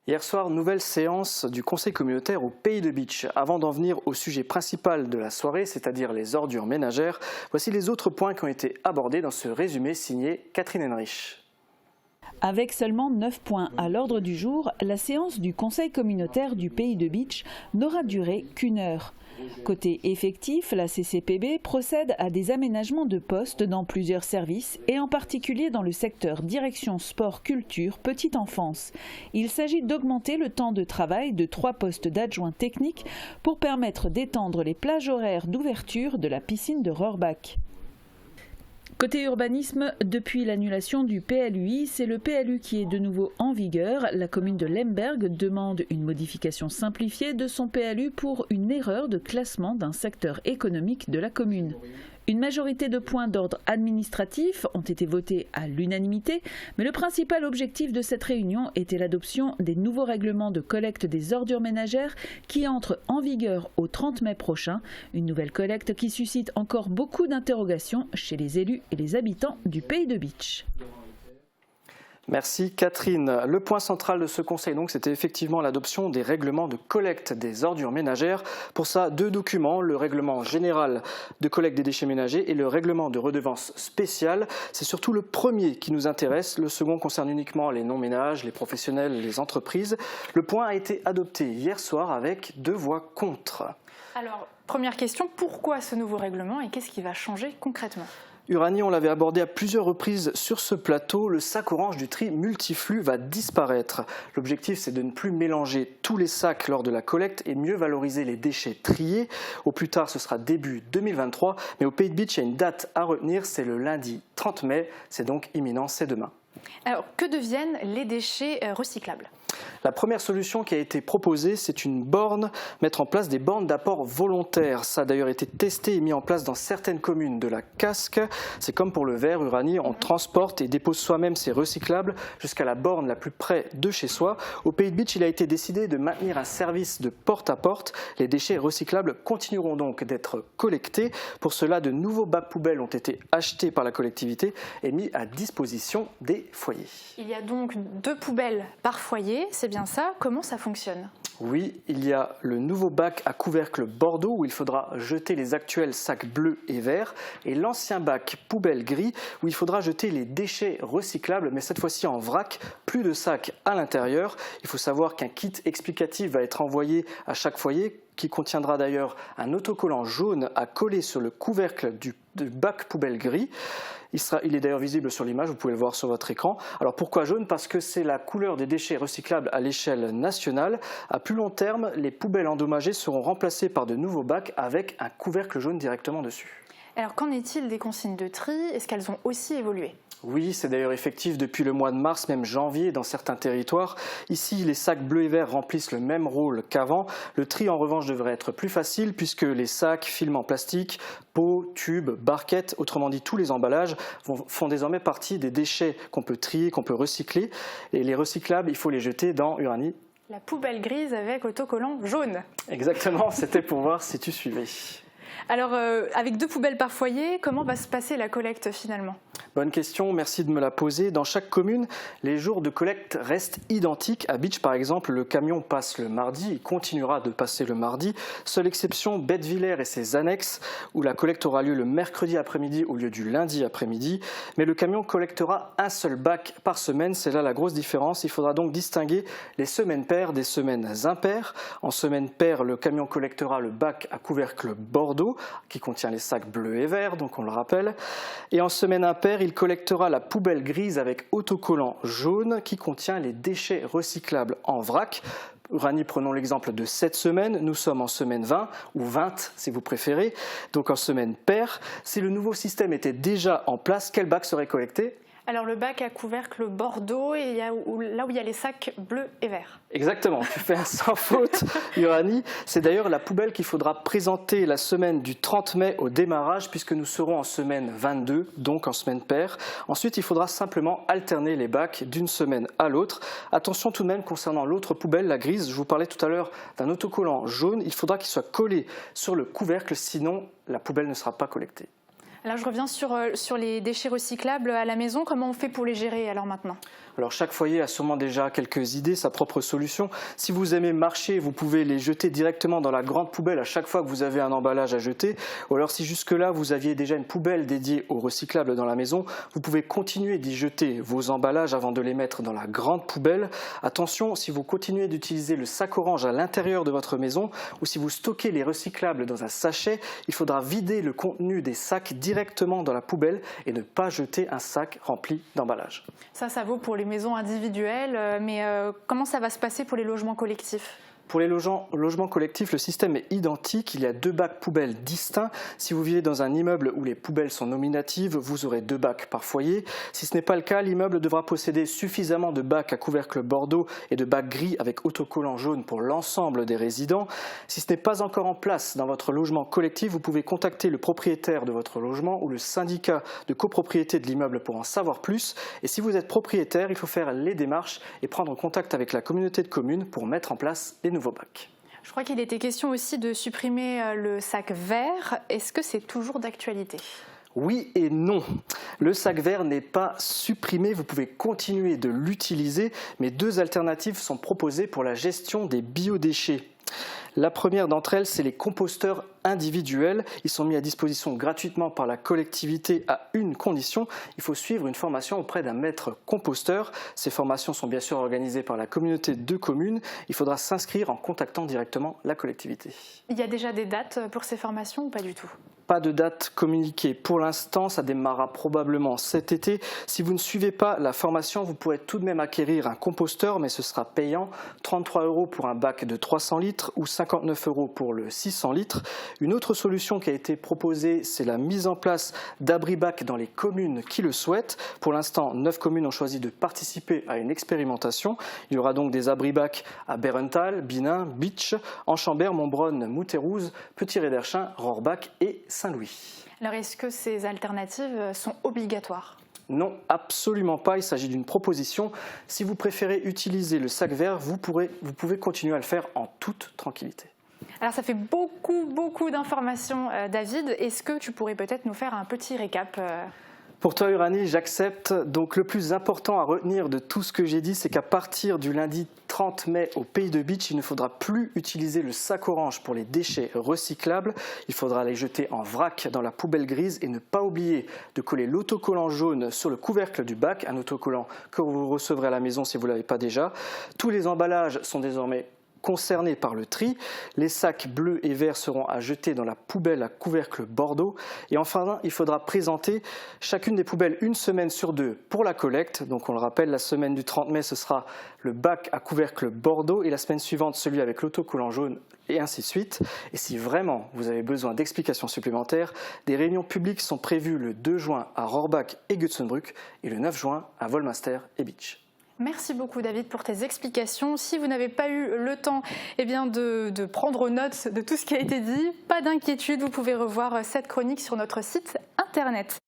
Hier soir, nouvelle séance du Conseil communautaire au Pays de Bitche. Avant d'en venir au sujet principal de la soirée, c'est-à-dire les ordures ménagères, voici les autres points qui ont été abordés dans ce résumé signé Catherine Henrich. Avec seulement 9 points à l'ordre du jour, la séance du Conseil communautaire du Pays de Bitche n'aura duré qu'une heure. Côté effectif, la CCPB procède à des aménagements de postes dans plusieurs services et en particulier dans le secteur direction sport, culture, petite enfance. Il s'agit d'augmenter le temps de travail de 3 postes d'adjoints techniques pour permettre d'étendre les plages horaires d'ouverture de la piscine de Rohrbach. Côté urbanisme, depuis l'annulation du PLUI, c'est le PLU qui est de nouveau en vigueur. La commune de Lemberg demande une modification simplifiée de son PLU pour une erreur de classement d'un secteur économique de la commune. Une majorité de points d'ordre administratif ont été votés à l'unanimité, mais le principal objectif de cette réunion était l'adoption des nouveaux règlements de collecte des ordures ménagères qui entrent en vigueur au 30 mai prochain. Une nouvelle collecte qui suscite encore beaucoup d'interrogations chez les élus et les habitants du Pays de Bitche. Merci Catherine. Le point central de ce conseil, c'était effectivement l'adoption des règlements de collecte des ordures ménagères. Pour ça, 2 documents, le règlement général de collecte des déchets ménagers et le règlement de redevance spéciale. C'est surtout le premier qui nous intéresse. Le second concerne uniquement les non-ménages, les professionnels, les entreprises. Le point a été adopté hier soir avec 2 voix contre. Alors, première question, pourquoi ce nouveau règlement et qu'est-ce qui va changer concrètement ? Uranie, on l'avait abordé à plusieurs reprises sur ce plateau, le sac orange du tri multiflux va disparaître. L'objectif, c'est de ne plus mélanger tous les sacs lors de la collecte et mieux valoriser les déchets triés. Au plus tard, ce sera début 2023, mais au Pays de Bitche, il y a une date à retenir, c'est le lundi 30 mai, c'est donc imminent, c'est demain. Alors, que deviennent les déchets recyclables ? La première solution qui a été proposée, c'est mettre en place des bornes d'apport volontaire. Ça a d'ailleurs été testé et mis en place dans certaines communes de la Casque. C'est comme pour le verre, Uranie, on transporte et dépose soi-même ses recyclables jusqu'à la borne la plus près de chez soi. Au Pays de Bitche, il a été décidé de maintenir un service de porte-à-porte. Les déchets recyclables continueront donc d'être collectés. Pour cela, de nouveaux bacs poubelles ont été achetés par la collectivité et mis à disposition des foyers. Il y a donc 2 poubelles par foyer. C'est bien ça, comment ça fonctionne ? Oui, il y a le nouveau bac à couvercle Bordeaux où il faudra jeter les actuels sacs bleus et verts et l'ancien bac poubelle gris où il faudra jeter les déchets recyclables mais cette fois-ci en vrac, plus de sacs à l'intérieur. Il faut savoir qu'un kit explicatif va être envoyé à chaque foyer qui contiendra d'ailleurs un autocollant jaune à coller sur le couvercle du bac poubelle gris. Il est d'ailleurs visible sur l'image, vous pouvez le voir sur votre écran. Alors pourquoi jaune ? Parce que c'est la couleur des déchets recyclables à l'échelle nationale. À plus long terme, les poubelles endommagées seront remplacées par de nouveaux bacs avec un couvercle jaune directement dessus. Alors qu'en est-il des consignes de tri ? Est-ce qu'elles ont aussi évolué ? Oui, c'est d'ailleurs effectif depuis le mois de mars, même janvier dans certains territoires. Ici, les sacs bleus et verts remplissent le même rôle qu'avant. Le tri en revanche devrait être plus facile puisque les sacs, films en plastique, pots, tubes, barquettes, autrement dit tous les emballages, font désormais partie des déchets qu'on peut trier, qu'on peut recycler. Et les recyclables, il faut les jeter dans, Uranie, la poubelle grise avec autocollant jaune. Exactement, c'était pour voir si tu suivais. Alors, avec 2 poubelles par foyer, comment va se passer la collecte finalement ? Bonne question, merci de me la poser. Dans chaque commune, les jours de collecte restent identiques. À Bitche, par exemple, le camion passe le mardi, il continuera de passer le mardi. Seule exception, Bettevillers et ses annexes, où la collecte aura lieu le mercredi après-midi au lieu du lundi après-midi. Mais le camion collectera un seul bac par semaine, c'est là la grosse différence. Il faudra donc distinguer les semaines paires des semaines impaires. En semaine paire, le camion collectera le bac à couvercle Bordeaux, qui contient les sacs bleus et verts, donc on le rappelle. Et en semaine impaire, il collectera la poubelle grise avec autocollant jaune qui contient les déchets recyclables en vrac. Uranie, prenons l'exemple de cette semaine, nous sommes en semaine 20 ou 20 si vous préférez, donc en semaine paire. Si le nouveau système était déjà en place, quel bac serait collecté ? Alors le bac à couvercle Bordeaux, et là où il y a les sacs bleus et verts. Exactement, tu fais sans faute, Uranie. C'est d'ailleurs la poubelle qu'il faudra présenter la semaine du 30 mai au démarrage, puisque nous serons en semaine 22, donc en semaine paire. Ensuite, il faudra simplement alterner les bacs d'une semaine à l'autre. Attention tout de même concernant l'autre poubelle, la grise. Je vous parlais tout à l'heure d'un autocollant jaune. Il faudra qu'il soit collé sur le couvercle, sinon la poubelle ne sera pas collectée. Alors je reviens sur les déchets recyclables à la maison. Comment on fait pour les gérer alors maintenant ? Alors chaque foyer a sûrement déjà quelques idées, sa propre solution. Si vous aimez marcher, vous pouvez les jeter directement dans la grande poubelle à chaque fois que vous avez un emballage à jeter. Ou alors si jusque-là vous aviez déjà une poubelle dédiée aux recyclables dans la maison, vous pouvez continuer d'y jeter vos emballages avant de les mettre dans la grande poubelle. Attention, si vous continuez d'utiliser le sac orange à l'intérieur de votre maison ou si vous stockez les recyclables dans un sachet, il faudra vider le contenu des sacs directement dans la poubelle et ne pas jeter un sac rempli d'emballage. Ça vaut pour les maisons individuelles, mais comment ça va se passer pour les logements collectifs ? Pour les logements collectifs, le système est identique. Il y a 2 bacs poubelles distincts. Si vous vivez dans un immeuble où les poubelles sont nominatives, vous aurez 2 bacs par foyer. Si ce n'est pas le cas, l'immeuble devra posséder suffisamment de bacs à couvercle bordeaux et de bacs gris avec autocollant jaune pour l'ensemble des résidents. Si ce n'est pas encore en place dans votre logement collectif, vous pouvez contacter le propriétaire de votre logement ou le syndicat de copropriété de l'immeuble pour en savoir plus. Et si vous êtes propriétaire, il faut faire les démarches et prendre contact avec la communauté de communes pour mettre en place les nouveaux bacs. Je crois qu'il était question aussi de supprimer le sac vert. Est-ce que c'est toujours d'actualité ? Oui et non. Le sac vert n'est pas supprimé, vous pouvez continuer de l'utiliser, mais 2 alternatives sont proposées pour la gestion des biodéchets. La première d'entre elles, c'est les composteurs individuels. Ils sont mis à disposition gratuitement par la collectivité à une condition. Il faut suivre une formation auprès d'un maître composteur. Ces formations sont bien sûr organisées par la communauté de communes. Il faudra s'inscrire en contactant directement la collectivité. Il y a déjà des dates pour ces formations ou pas du tout ? Pas de date communiquée pour l'instant, ça démarrera probablement cet été. Si vous ne suivez pas la formation, vous pourrez tout de même acquérir un composteur, mais ce sera payant. 33 € pour un bac de 300 litres ou 59 € pour le 600 litres. Une autre solution qui a été proposée, c'est la mise en place d'abri-bacs dans les communes qui le souhaitent. Pour l'instant, 9 communes ont choisi de participer à une expérimentation. Il y aura donc des abri-bacs à Bérenthal, Binin, Bitche, Enchambert, Montbronne, Moutérouze, Petit-Réderchin, Rohrbach et Saint-Louis. Alors est-ce que ces alternatives sont obligatoires ? Non, absolument pas. Il s'agit d'une proposition. Si vous préférez utiliser le sac vert, vous pouvez continuer à le faire en toute tranquillité. Alors ça fait beaucoup d'informations, David. Est-ce que tu pourrais peut-être nous faire un petit récap ? Pour toi, Uranie, j'accepte. Donc le plus important à retenir de tout ce que j'ai dit, c'est qu'à partir du lundi 30 mai au Pays de Bitche, il ne faudra plus utiliser le sac orange pour les déchets recyclables. Il faudra les jeter en vrac dans la poubelle grise et ne pas oublier de coller l'autocollant jaune sur le couvercle du bac, un autocollant que vous recevrez à la maison si vous ne l'avez pas déjà. Tous les emballages sont désormais concernés par le tri. Les sacs bleus et verts seront à jeter dans la poubelle à couvercle bordeaux. Et enfin, il faudra présenter chacune des poubelles une semaine sur 2 pour la collecte. Donc on le rappelle, la semaine du 30 mai, ce sera le bac à couvercle bordeaux et la semaine suivante, celui avec l'autocollant jaune et ainsi de suite. Et si vraiment vous avez besoin d'explications supplémentaires, des réunions publiques sont prévues le 2 juin à Rohrbach et Götzenbrück et le 9 juin à Wolminster et Bitche. Merci beaucoup David pour tes explications. Si vous n'avez pas eu le temps de prendre note de tout ce qui a été dit, pas d'inquiétude, vous pouvez revoir cette chronique sur notre site internet.